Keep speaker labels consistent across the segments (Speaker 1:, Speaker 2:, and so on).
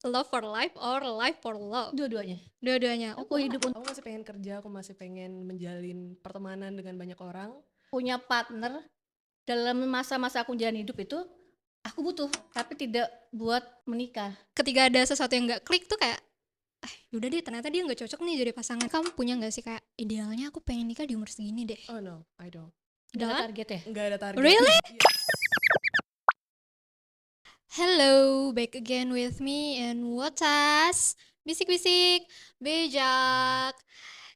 Speaker 1: Love for life or life for love?
Speaker 2: Dua-duanya.
Speaker 1: Dua-duanya.
Speaker 2: Aku hidup
Speaker 3: Aku masih pengen kerja, aku masih pengen menjalin pertemanan dengan banyak orang.
Speaker 2: punya partner dalam masa-masa aku jalan hidup itu aku butuh, tapi tidak buat menikah.
Speaker 1: Ketika ada sesuatu yang nggak klik tuh kayak, udah deh ternyata dia nggak cocok nih jadi pasangan. Kamu punya nggak sih kayak idealnya aku pengen nikah di umur segini deh?
Speaker 3: Oh no, I don't.
Speaker 2: Gak ada
Speaker 1: Udah?
Speaker 2: target ya?
Speaker 3: Nggak ada target.
Speaker 1: Really?
Speaker 3: Iya.
Speaker 1: Hello, back again with me and Wotas. Bisik-bisik, bejak.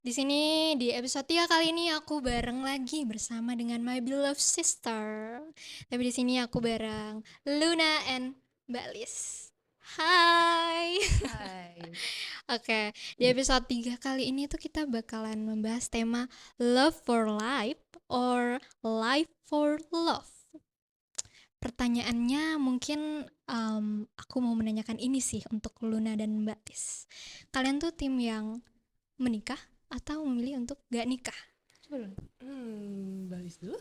Speaker 1: Di sini di episode 3 kali ini aku bareng lagi bersama dengan my beloved sister. Tapi di sini aku bareng Luna and Mbak Lis. Hai.
Speaker 3: Hai.
Speaker 1: Oke, di episode 3 kali ini tuh kita bakalan membahas tema love for life or life for love. Pertanyaannya mungkin aku mau menanyakan ini sih untuk Luna dan Mbak Lis. Kalian tuh tim yang menikah atau memilih untuk gak nikah?
Speaker 2: Coba dulu.
Speaker 3: Balis dulu.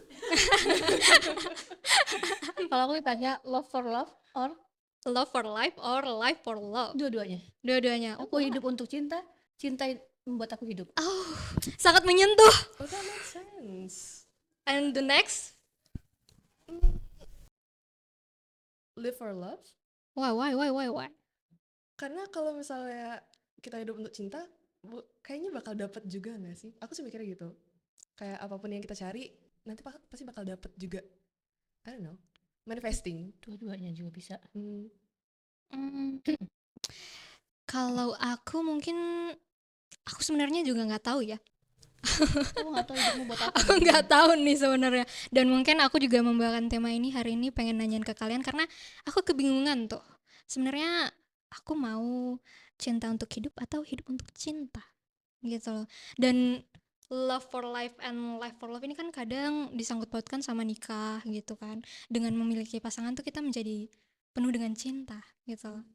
Speaker 2: Kalau aku ditanya love for love or
Speaker 1: Love for life or life for love?
Speaker 2: dua-duanya.
Speaker 1: Dua-duanya.
Speaker 2: Aku hidup untuk cinta, cinta membuat aku hidup.
Speaker 1: Oh, sangat menyentuh.
Speaker 3: Oh, that makes sense.
Speaker 1: And the next?
Speaker 3: Live for love.
Speaker 1: Why?
Speaker 3: Karena kalau misalnya kita hidup untuk cinta, kayaknya bakal dapet juga nggak sih? Aku sih mikirnya gitu. Kayak apapun yang kita cari, nanti pasti bakal dapet juga. I don't know. Manifesting.
Speaker 2: Dua-duanya juga bisa.
Speaker 1: Kalau aku mungkin aku sebenarnya juga nggak tahu ya.
Speaker 2: Aku nggak tahu hidupmu buat apa.
Speaker 1: Aku nggak tahu nih sebenarnya. Dan mungkin aku juga membawakan tema ini hari ini pengen nanyain ke kalian karena aku kebingungan tuh. Sebenarnya aku mau cinta untuk hidup atau hidup untuk cinta gitu loh. Dan love for life and life for love ini kan kadang disangkut pautkan sama nikah gitu kan. Dengan memiliki pasangan tuh kita menjadi penuh dengan cinta gitu loh.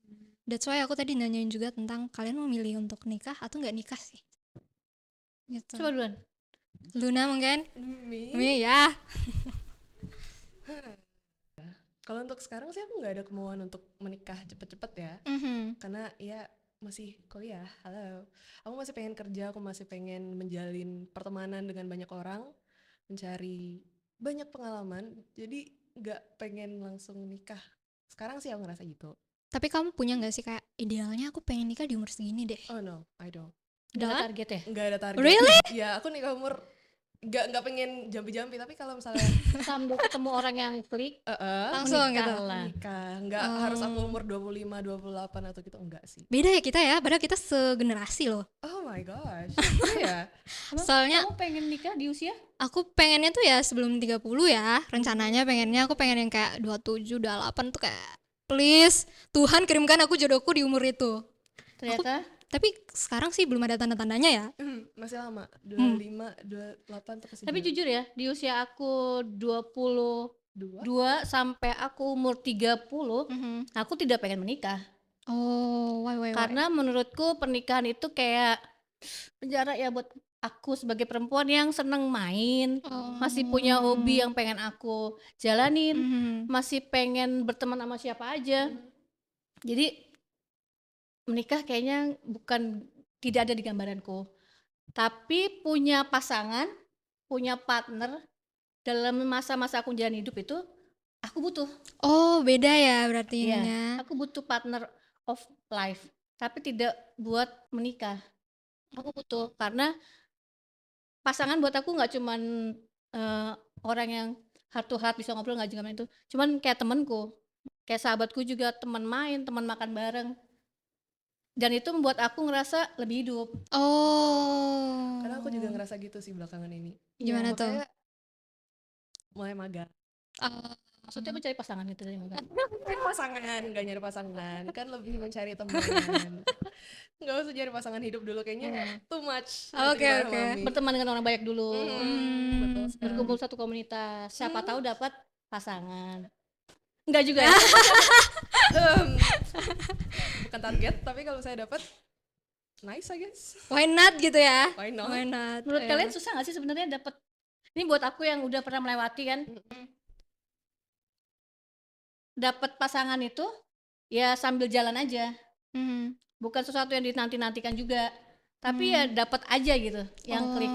Speaker 1: That's why aku tadi nanyain juga tentang kalian memilih untuk nikah atau nggak nikah sih gitu.
Speaker 2: Coba duluan.
Speaker 1: Luna mungkin?
Speaker 3: Me?
Speaker 1: Ya.
Speaker 3: Kalau untuk sekarang sih aku nggak ada kemauan untuk menikah cepet-cepet ya. Karena ya masih kuliah, halo. Aku masih pengen kerja, aku masih pengen menjalin pertemanan dengan banyak orang, mencari banyak pengalaman, jadi nggak pengen langsung nikah. Sekarang sih aku ngerasa gitu.
Speaker 1: Tapi kamu punya nggak sih kayak idealnya aku pengen nikah di umur segini deh?
Speaker 3: Oh no, I don't.
Speaker 2: Gak ada
Speaker 1: Udah?
Speaker 2: target ya?
Speaker 3: Nggak ada target.
Speaker 1: Really?
Speaker 3: Ya aku nikah umur nggak pengen jampi-jampi, tapi kalau misalnya
Speaker 2: Sambil ketemu orang yang klik,
Speaker 1: Langsung
Speaker 2: menikah
Speaker 1: gitu.
Speaker 2: lah.
Speaker 3: nikah, nggak harus aku umur 25, 28 atau gitu, enggak sih.
Speaker 1: Beda ya kita ya, padahal kita segenerasi loh.
Speaker 3: Oh my gosh. Iya.
Speaker 1: Soalnya
Speaker 2: Kamu pengen nikah di usia?
Speaker 1: aku pengennya tuh ya sebelum 30 ya. Rencananya pengennya aku pengen yang kayak 27, 28 tuh kayak please Tuhan kirimkan aku jodohku di umur itu.
Speaker 2: Ternyata
Speaker 1: Tapi sekarang sih belum ada tanda-tandanya ya.
Speaker 3: Masih lama, 25, 28 tuh kasih
Speaker 2: tapi jujur ya, di usia aku 22
Speaker 3: dua.
Speaker 2: sampai aku umur 30, aku tidak pengen menikah.
Speaker 1: Oh, why?
Speaker 2: Karena menurutku pernikahan itu kayak penjara ya buat aku sebagai perempuan yang seneng main, masih punya hobi yang pengen aku jalanin, masih pengen berteman sama siapa aja. Jadi menikah kayaknya tidak ada di gambaranku. Tapi punya pasangan, punya partner dalam masa-masa aku jalan hidup itu aku butuh.
Speaker 1: Oh, beda ya berarti
Speaker 2: Iya,
Speaker 1: ininya.
Speaker 2: aku butuh partner of life, tapi tidak buat menikah. Aku butuh karena pasangan buat aku nggak cuman orang yang heart to heart bisa ngobrol, nggak cuman itu, cuman kayak temanku, kayak sahabatku juga, teman main, teman makan bareng. Dan itu membuat aku ngerasa lebih hidup.
Speaker 1: Oh.
Speaker 3: Karena aku juga ngerasa gitu sih belakangan ini.
Speaker 1: Gimana tuh?
Speaker 3: Makanya mulai magang.
Speaker 2: Maksudnya aku cari pasangan gitu dari mana?
Speaker 3: Nyari pasangan, nggak nyari pasangan, kan lebih mencari teman. Nggak usah cari pasangan hidup dulu, kayaknya too much. Nanti
Speaker 1: Oke,
Speaker 3: kita
Speaker 1: oke.
Speaker 3: alami.
Speaker 2: Berteman dengan orang banyak dulu,
Speaker 3: Betul sekali.
Speaker 2: berkumpul satu komunitas, siapa tahu dapat pasangan. Enggak juga ya?
Speaker 3: Bukan target, tapi kalau saya dapat nice I guess.
Speaker 1: Why not gitu ya?
Speaker 3: Why not?
Speaker 1: Why not?
Speaker 2: Menurut kalian susah nggak sih sebenarnya dapat? Ini buat aku yang udah pernah melewati kan, dapat pasangan itu ya sambil jalan aja. Bukan sesuatu yang dinanti-nantikan juga, tapi ya dapat aja gitu yang klik.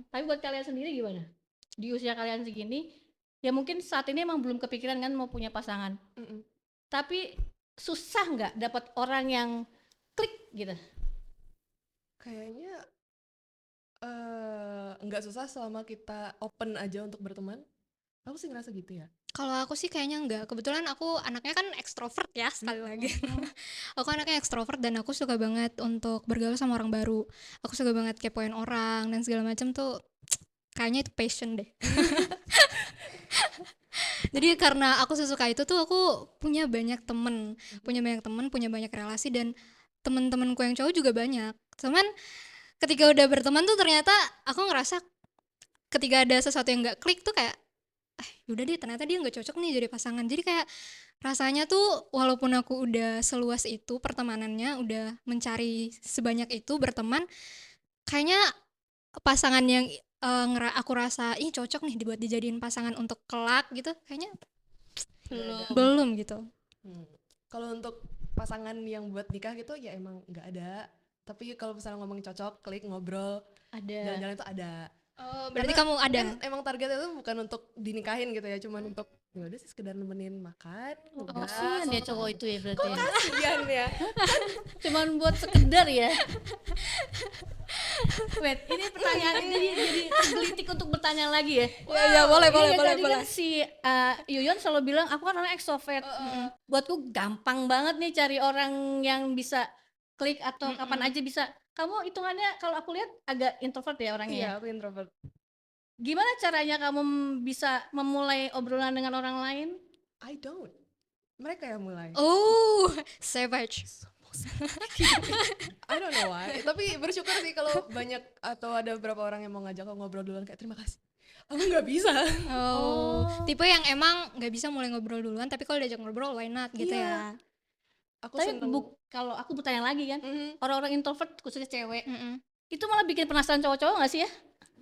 Speaker 2: Tapi buat kalian sendiri gimana? Di usia kalian segini, ya mungkin saat ini emang belum kepikiran kan mau punya pasangan. Tapi susah nggak dapat orang yang klik gitu?
Speaker 3: Kayaknya nggak susah selama kita open aja untuk berteman. Aku sih ngerasa gitu ya.
Speaker 1: Kalau aku sih kayaknya enggak. Kebetulan aku anaknya kan ekstrovert ya, sekali lagi. Aku anaknya ekstrovert dan aku suka banget untuk bergaul sama orang baru. Aku suka banget kepoin orang dan segala macam tuh kayaknya itu passion deh. Jadi karena aku sesuka itu tuh aku punya banyak temen, punya banyak relasi dan temen-temenku yang cowok juga banyak. Cuman ketika udah berteman tuh ternyata aku ngerasa ketika ada sesuatu yang nggak klik tuh kayak yaudah deh ternyata dia nggak cocok nih jadi pasangan. Jadi kayak rasanya tuh walaupun aku udah seluas itu pertemanannya, udah mencari sebanyak itu berteman, kayaknya pasangan yang aku rasa ih cocok nih dibuat dijadiin pasangan untuk kelak gitu kayaknya belum gitu.
Speaker 3: Kalau untuk pasangan yang buat nikah gitu ya emang nggak ada. Tapi kalau misalnya ngomong cocok, klik, ngobrol, jalan-jalan itu ada.
Speaker 1: Berarti kamu ada?
Speaker 3: Kan emang targetnya itu bukan untuk dinikahin gitu ya, cuman untuk ya udah sih sekedar nemenin makan.
Speaker 2: Kasian ya cowok itu ya berarti.
Speaker 3: Kok kasian ya?
Speaker 2: Cuman buat sekedar ya. Wait, ini pertanyaan ini jadi tergelitik untuk bertanya lagi ya.
Speaker 1: Ya boleh.
Speaker 2: Kan si Yuyon selalu bilang aku kan orang ekstrovert. Buatku gampang banget nih cari orang yang bisa klik atau kapan aja bisa. Kamu hitungannya kalau aku lihat agak introvert ya orangnya.
Speaker 3: Iya, aku introvert.
Speaker 2: Gimana caranya kamu bisa memulai obrolan dengan orang lain?
Speaker 3: I don't. Mereka yang mulai.
Speaker 1: Oh, savage.
Speaker 3: I don't know why. Tapi bersyukur sih kalau banyak atau ada beberapa orang yang mau ngajak aku ngobrol duluan kayak terima kasih. Aku nggak bisa.
Speaker 1: Tipe yang emang nggak bisa mulai ngobrol duluan, tapi kalau diajak ngobrol why not gitu ya.
Speaker 2: Aku tapi kalau aku bertanya lagi kan, orang-orang introvert khususnya cewek, itu malah bikin penasaran cowok-cowok nggak sih ya?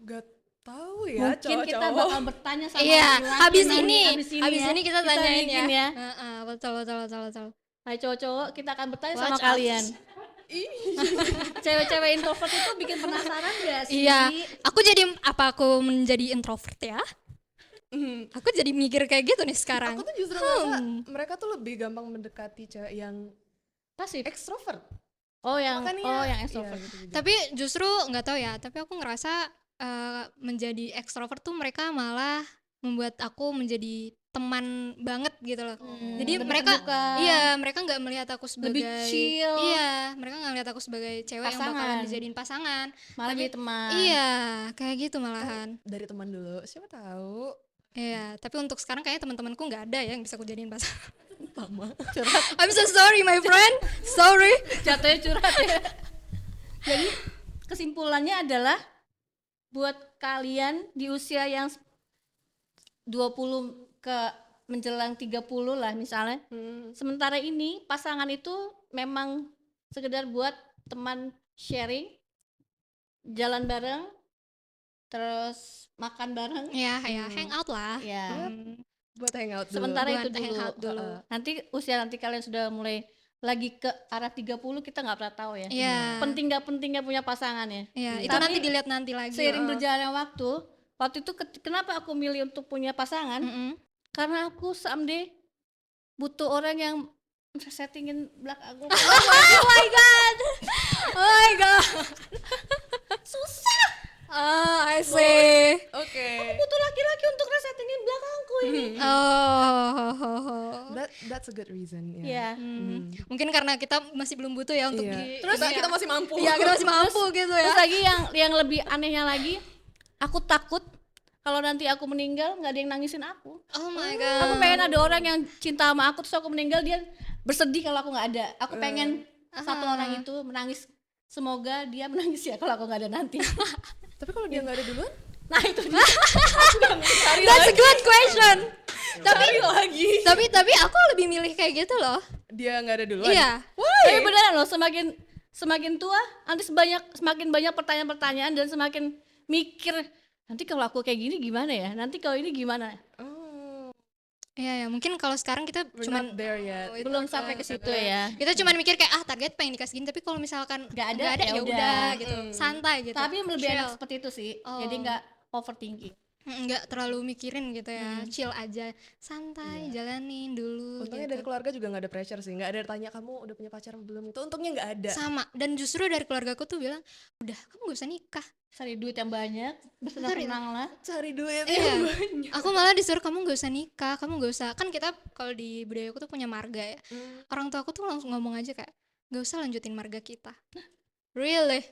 Speaker 3: Gak tahu ya.
Speaker 2: Mungkin kita bakal bertanya sama
Speaker 1: habis ini kita tanyain ya. Betul.
Speaker 2: Hai cowok-cowok, kita akan bertanya sama kalian. Cewek-cewek introvert itu bikin penasaran gak sih?
Speaker 1: Iya, aku menjadi introvert ya? Aku jadi mikir kayak gitu nih sekarang.
Speaker 3: Aku tuh justru ngerasa mereka tuh lebih gampang mendekati cewek yang
Speaker 2: pasif,
Speaker 3: ekstrovert.
Speaker 2: Yang ekstrovert.
Speaker 3: Iya, gitu.
Speaker 1: Tapi justru nggak tahu ya. Tapi aku ngerasa menjadi ekstrovert tuh mereka malah membuat aku menjadi teman banget gitu loh. Jadi mereka nggak melihat aku sebagai
Speaker 2: lebih chill.
Speaker 1: Iya, mereka nggak melihat aku sebagai cewek yang bakalan dijadiin pasangan.
Speaker 2: Malah jadi teman.
Speaker 1: Iya, kayak gitu malahan.
Speaker 3: Dari teman dulu, siapa tahu.
Speaker 1: Iya, tapi untuk sekarang kayaknya teman-temanku nggak ada yang bisa aku jadiin pasangan.
Speaker 3: Sama.
Speaker 2: Curhat.
Speaker 1: I'm so sorry my friend. Sorry.
Speaker 2: Jatuhnya curhat ya. Jadi kesimpulannya adalah buat kalian di usia yang 20 ke menjelang 30 lah misalnya. Sementara ini pasangan itu memang sekedar buat teman sharing, jalan bareng, terus makan bareng.
Speaker 1: Ya, hang out lah.
Speaker 2: Ya.
Speaker 3: Buat hangout dulu.
Speaker 2: Sementara itu dulu. Nanti kalian sudah mulai lagi ke arah 30 kita nggak pernah tahu ya. Penting nggak pentingnya punya pasangan ya.
Speaker 1: Itu nanti dilihat nanti lagi.
Speaker 2: Seiring berjalannya waktu itu kenapa aku milih untuk punya pasangan? Karena aku someday butuh orang yang settingin belakang aku.
Speaker 1: Oh my god.
Speaker 2: Susah.
Speaker 1: I see.
Speaker 3: Oke.
Speaker 2: Aku butuh laki-laki untuk resettingin belakangku ini.
Speaker 3: That's a good reason.
Speaker 2: Yeah.
Speaker 1: Mungkin karena kita masih belum butuh ya untuk
Speaker 3: terus kita masih mampu.
Speaker 1: Iya, kita masih mampu gitu ya.
Speaker 2: Terus lagi yang lebih anehnya lagi, aku takut kalau nanti aku meninggal nggak ada yang nangisin aku.
Speaker 1: Oh my god.
Speaker 2: Aku pengen ada orang yang cinta sama aku terus aku meninggal dia bersedih kalau aku nggak ada. Aku pengen satu orang itu menangis. Semoga dia menangis ya kalau aku nggak ada nanti.
Speaker 3: Tapi kalau dia nggak ada duluan?
Speaker 2: Nah itu dia.
Speaker 1: That's a good question.
Speaker 3: Tapi
Speaker 1: aku lebih milih kayak gitu loh.
Speaker 3: Dia nggak ada duluan?
Speaker 1: Iya.
Speaker 2: Tapi beneran loh, semakin tua nanti semakin banyak pertanyaan-pertanyaan dan semakin mikir nanti kalau aku kayak gini gimana ya? Nanti kalau ini gimana?
Speaker 1: Iya ya, mungkin kalau sekarang kita
Speaker 3: We're
Speaker 1: cuman
Speaker 3: not there yet.
Speaker 2: Belum sampai ke situ ya.
Speaker 1: kita cuman mikir kayak target pengen dikasih gini, tapi kalau misalkan
Speaker 2: Nggak ada,
Speaker 1: nggak ada
Speaker 2: ya
Speaker 1: ya
Speaker 2: udah.
Speaker 1: udah gitu, santai gitu.
Speaker 2: Tapi lebih enak
Speaker 1: Chill.
Speaker 2: seperti itu sih.
Speaker 1: Oh.
Speaker 2: Jadi nggak overthinking.
Speaker 1: Nggak terlalu mikirin gitu ya, chill aja, santai, jalanin dulu
Speaker 3: Untungnya
Speaker 1: gitu.
Speaker 3: dari keluarga juga nggak ada pressure sih, nggak ada tanya kamu udah punya pacar belum, itu untungnya nggak ada.
Speaker 1: Sama, dan justru dari keluargaku tuh bilang, udah kamu gak usah nikah,
Speaker 2: Cari duit yang banyak, bersenang-senang lah.
Speaker 3: Cari duit
Speaker 1: iya.
Speaker 3: yang banyak.
Speaker 1: Aku malah disuruh kamu gak usah nikah, kamu gak usah, kan kita kalau di budayaku tuh punya marga ya. Orang tua aku tuh langsung ngomong aja kayak, gak usah lanjutin marga kita. Really?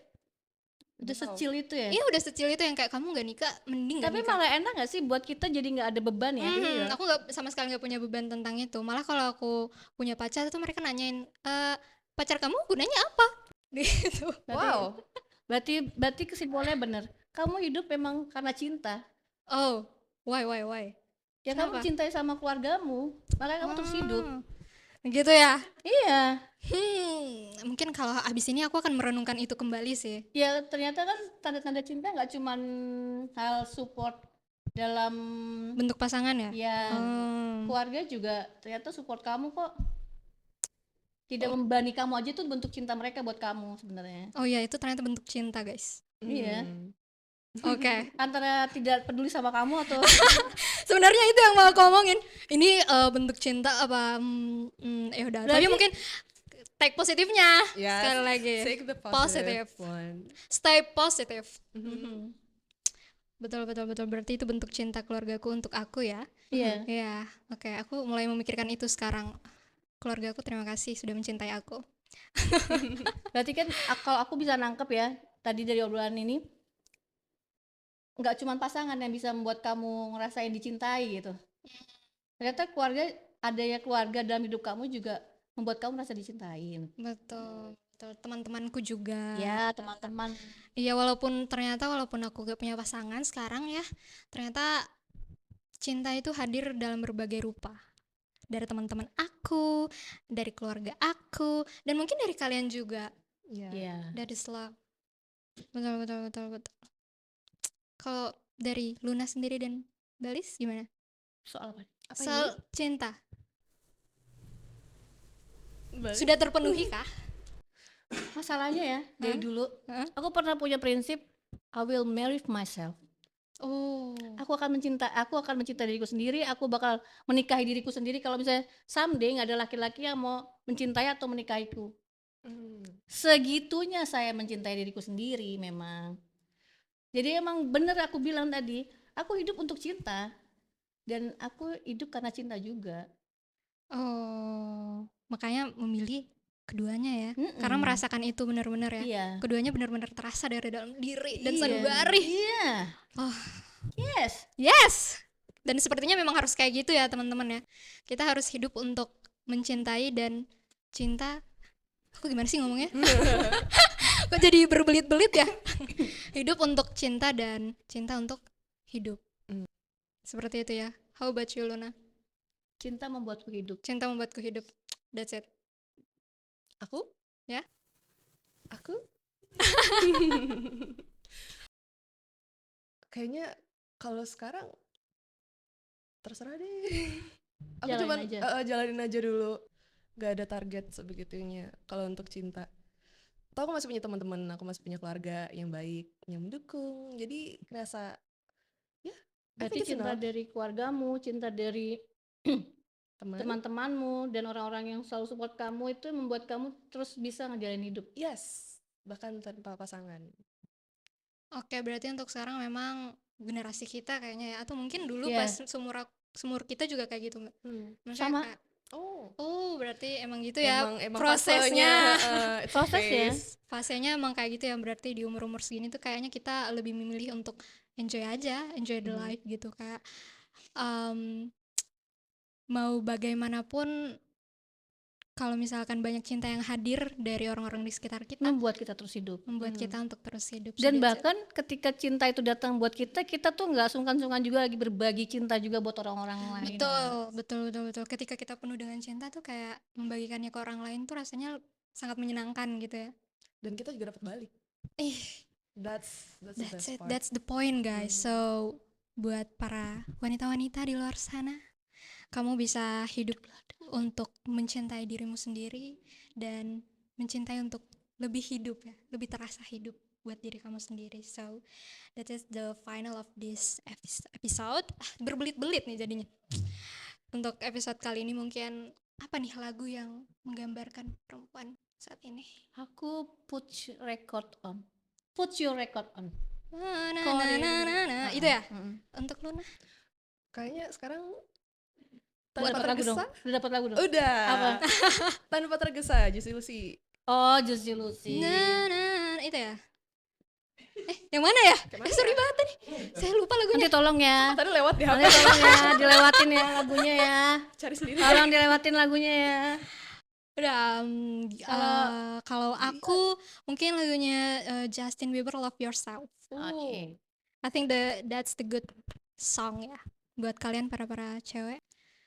Speaker 2: Udah secil itu ya.
Speaker 1: Iya udah secil itu yang kayak kamu gak nikah, mending gak
Speaker 2: Tapi
Speaker 1: nikah.
Speaker 2: malah enak gak sih buat kita jadi gak ada beban ya?
Speaker 1: Aku gak, sama sekali gak punya beban tentang itu. Malah kalau aku punya pacar tuh mereka nanyain, pacar kamu gunanya apa? Gitu.
Speaker 3: Wow.
Speaker 2: Berarti kesimpulannya bener. Kamu hidup memang karena cinta.
Speaker 1: Oh, why?
Speaker 2: Ya
Speaker 1: Kenapa?
Speaker 2: kamu cintai sama keluargamu, makanya kamu terus hidup.
Speaker 1: Gitu ya.
Speaker 2: Iya.
Speaker 1: Mungkin kalau abis ini aku akan merenungkan itu kembali sih.
Speaker 2: Ya ternyata kan tanda-tanda cinta nggak cuman hal support dalam
Speaker 1: Bentuk pasangan ya.
Speaker 2: ya keluarga juga ternyata support kamu kok. Tidak membebani kamu aja tuh bentuk cinta mereka buat kamu sebenarnya.
Speaker 1: Oh iya, itu ternyata bentuk cinta guys.
Speaker 2: Iya.
Speaker 1: Oke.
Speaker 2: Antara tidak peduli sama kamu atau
Speaker 1: Sebenarnya itu yang mau aku omongin. Ini bentuk cinta apa? Ya udah. Tapi mungkin take positifnya.
Speaker 3: Yes,
Speaker 1: sekali lagi.
Speaker 3: take the
Speaker 1: Positive
Speaker 3: one.
Speaker 1: Stay positive. Betul. Berarti itu bentuk cinta keluargaku untuk aku ya.
Speaker 2: Iya.
Speaker 1: Iya. Oke, aku mulai memikirkan itu sekarang. Keluargaku terima kasih sudah mencintai aku.
Speaker 2: Berarti kan kalau aku bisa nangkep ya tadi dari obrolan ini, nggak cuma pasangan yang bisa membuat kamu ngerasain dicintai gitu. Ternyata adanya keluarga dalam hidup kamu juga membuat kamu merasa dicintain.
Speaker 1: Betul. Teman-temanku juga.
Speaker 2: Ya, teman-teman.
Speaker 1: Iya, walaupun aku gak punya pasangan sekarang ya, ternyata cinta itu hadir dalam berbagai rupa. Dari teman-teman aku, dari keluarga aku, dan mungkin dari kalian juga.
Speaker 2: Iya.
Speaker 1: That is love. Betul. Kalau dari Luna sendiri dan Balis gimana?
Speaker 2: Soal apa?
Speaker 1: Soal cinta. Sudah terpenuhi kah?
Speaker 2: Masalahnya ya, dari dulu aku pernah punya prinsip I will marry myself.
Speaker 1: Oh.
Speaker 2: Aku akan mencintai diriku sendiri, aku bakal menikahi diriku sendiri kalau misalnya someday nggak ada laki-laki yang mau mencintai atau menikahiku. Segitunya saya mencintai diriku sendiri memang. Jadi emang bener aku bilang tadi, aku hidup untuk cinta dan aku hidup karena cinta juga.
Speaker 1: Oh, makanya memilih keduanya ya, karena merasakan itu benar-benar ya.
Speaker 2: Iya.
Speaker 1: Keduanya benar-benar terasa dari dalam diri dan sanubari.
Speaker 2: Iya.
Speaker 1: Oh,
Speaker 2: yes.
Speaker 1: Dan sepertinya memang harus kayak gitu ya teman-teman ya. Kita harus hidup untuk mencintai dan cinta. Aku gimana sih ngomongnya? Kok jadi berbelit-belit ya? Hidup untuk cinta dan cinta untuk hidup. Seperti itu ya. How about you, Luna?
Speaker 2: Cinta membuatku hidup.
Speaker 1: Cinta membuatku hidup. That's it.
Speaker 3: Aku?
Speaker 1: Ya?
Speaker 3: Aku? Kayaknya kalau sekarang terserah deh. Aku jalanin aja dulu. Gak ada target sebegitunya kalau untuk cinta. Toh aku masih punya teman-teman, aku masih punya keluarga yang baik, yang mendukung. Jadi ngerasa
Speaker 2: berarti cinta dari keluargamu, cinta dari teman-temanmu dan orang-orang yang selalu support kamu itu membuat kamu terus bisa ngejalanin hidup.
Speaker 3: Yes, bahkan tanpa pasangan.
Speaker 1: Oke, berarti untuk sekarang memang generasi kita kayaknya ya, atau mungkin dulu pas sumur kita juga kayak gitu nggak?
Speaker 2: Sama.
Speaker 1: Kayak, berarti emang gitu ya
Speaker 3: emang
Speaker 1: prosesnya.
Speaker 2: Fasenya
Speaker 1: emang kayak gitu ya, berarti di umur-umur segini tuh kayaknya kita lebih memilih untuk enjoy the life gitu, kayak mau bagaimanapun kalau misalkan banyak cinta yang hadir dari orang-orang di sekitar kita
Speaker 2: membuat kita terus hidup,
Speaker 1: kita untuk terus hidup.
Speaker 2: Dan bahkan ketika cinta itu datang buat kita tuh nggak sungkan-sungkan juga lagi berbagi cinta juga buat orang-orang lain.
Speaker 1: Betul. Ketika kita penuh dengan cinta tuh kayak membagikannya ke orang lain tuh rasanya sangat menyenangkan gitu ya.
Speaker 3: Dan kita juga dapat balik.
Speaker 1: That's the point guys. So buat para wanita-wanita di luar sana, kamu bisa hidup untuk mencintai dirimu sendiri dan mencintai untuk lebih hidup ya, lebih terasa hidup buat diri kamu sendiri. So that is the final of this episode. Berbelit-belit nih jadinya. Untuk episode kali ini mungkin apa nih lagu yang menggambarkan perempuan saat ini?
Speaker 2: Aku put your record on.
Speaker 1: Itu ya? Untuk Luna?
Speaker 3: Kayaknya sekarang
Speaker 2: Udah
Speaker 3: tanpa
Speaker 2: dapat lagu dong.
Speaker 3: tergesa.
Speaker 2: Udah dapat lagu dong.
Speaker 3: Udah.
Speaker 2: Apa?
Speaker 3: Tanpa tergesa, Juicy Lucy.
Speaker 2: Oh, Juicy Lucy.
Speaker 1: Itu ya? Yang mana ya? Sorry banget nih. Saya lupa lagunya.
Speaker 2: Nanti tolong ya.
Speaker 3: Tadi lewat di
Speaker 2: Nanti
Speaker 3: HP.
Speaker 2: tolong ya, dilewatin ya lagunya ya.
Speaker 3: Cari sendiri.
Speaker 2: Tolong dilewatin lagunya ya.
Speaker 1: Udah, kalau aku mungkin lagunya Justin Bieber Love Yourself.
Speaker 2: Oke.
Speaker 1: I think that's the good song ya buat kalian para cewek.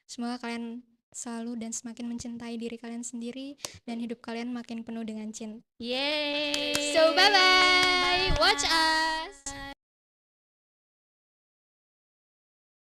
Speaker 1: Semoga kalian selalu dan semakin mencintai diri kalian sendiri dan hidup kalian makin penuh dengan cinta.
Speaker 2: Yeay.
Speaker 1: So bye bye. Watch us.